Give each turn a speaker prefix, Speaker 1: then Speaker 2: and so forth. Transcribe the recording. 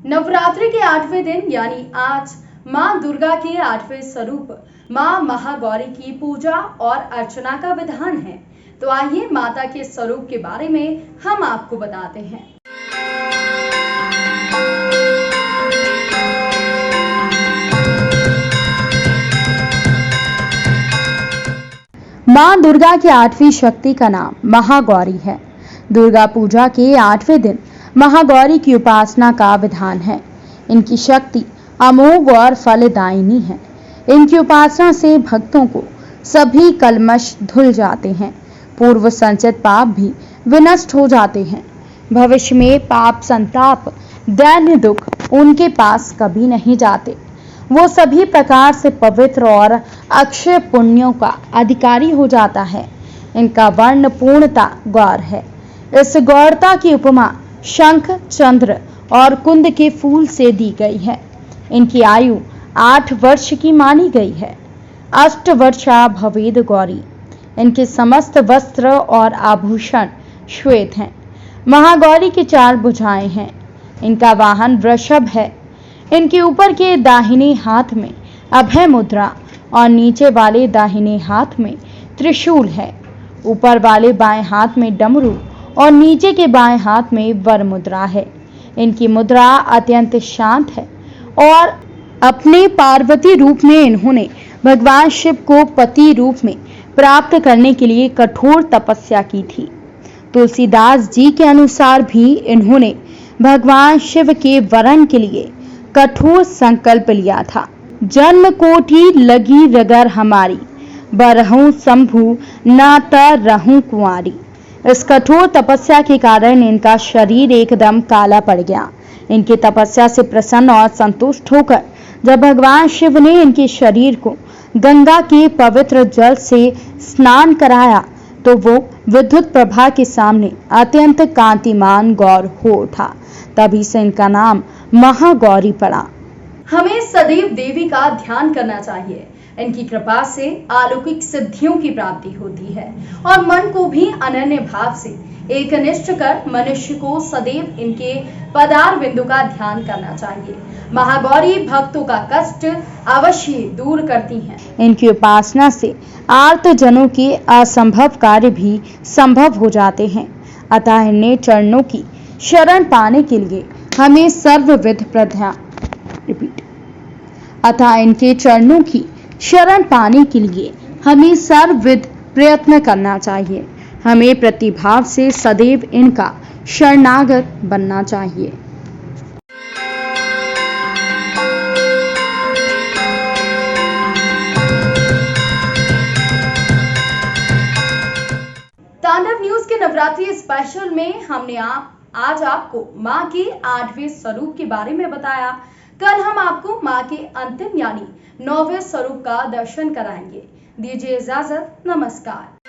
Speaker 1: नवरात्रि के 8वें दिन यानी आज मां दुर्गा के 8वें स्वरूप मां महागौरी की पूजा और अर्चना का विधान है। तो आइए माता के स्वरूप के बारे में हम आपको बताते हैं। मां दुर्गा की 8वीं शक्ति का नाम महागौरी है। दुर्गा पूजा के 8वें दिन महागौरी की उपासना का विधान है। इनकी शक्ति अमोघ और फलदायिनी है। इनकी उपासना से भक्तों को सभी कलमश धुल जाते हैं, पूर्व संचित पाप भी विनष्ट हो जाते हैं। भविष्य में पाप, संताप, दैन्य दुख उनके पास कभी नहीं जाते। वो सभी प्रकार से पवित्र और अक्षय पुण्यों का अधिकारी हो जाता है। इनका वर्ण पूर्णता गौर है। इस गौरता की उपमा शंख, चंद्र और कुंद के फूल से दी गई है। इनकी आयु 8 वर्ष की मानी गई है। 8 वर्षा भवेद गौरी। इनके समस्त वस्त्र और आभूषण श्वेत हैं। महागौरी की 4 भुजाएं हैं। इनका वाहन वृषभ है। इनके ऊपर के दाहिने हाथ में अभय मुद्रा और नीचे वाले दाहिने हाथ में त्रिशूल है। ऊपर वाले बाएं हाथ में डमरू और नीचे के बाएं हाथ में वर मुद्रा है। इनकी मुद्रा अत्यंत शांत है और अपने पार्वती रूप में इन्होंने भगवान शिव को पति रूप में प्राप्त करने के लिए कठोर तपस्या की थी। तुलसीदास जी के अनुसार भी इन्होंने भगवान शिव के वरण के लिए कठोर संकल्प लिया था। जन्म कोटि लगी रगर हमारी, बरहूं शंभु ना तर रहूं कुंवारी। इस कठोर तपस्या के कारण इनका शरीर एकदम काला पड़ गया। इनकी तपस्या से प्रसन्न और संतुष्ट होकर जब भगवान शिव ने इनके शरीर को गंगा के पवित्र जल से स्नान कराया तो वो विद्युत प्रभा के सामने अत्यंत कांतिमान गौर हो उठा। तभी से इनका नाम महागौरी पड़ा। हमें सदैव देवी का ध्यान करना चाहिए। इनकी कृपा से अलौकिक सिद्धियों की प्राप्ति होती है और मन को भी अनन्य भाव से एकनिष्ठ कर मनुष्य को सदैव इनके पदार बिंदु का ध्यान करना चाहिए। महागौरी भक्तों का कष्ट अवश्य दूर करती हैं। इनकी उपासना से आर्त जनों के असंभव कार्य भी संभव हो जाते हैं। अतः इन्हें चरणों की शरण पाने के लिए हमें सर्वविध इनके चरणों की शरण पाने के लिए हमें सर्वविध प्रयत्न करना चाहिए। हमें प्रतिभाव से सदैव इनका शरणागत बनना चाहिए। तांडव न्यूज के नवरात्रि स्पेशल में हमने आज आपको मां के 8वें स्वरूप के बारे में बताया। कल हम आपको मां के अंतिम यानी 9वें स्वरूप का दर्शन कराएंगे। दीजिए इजाजत, नमस्कार।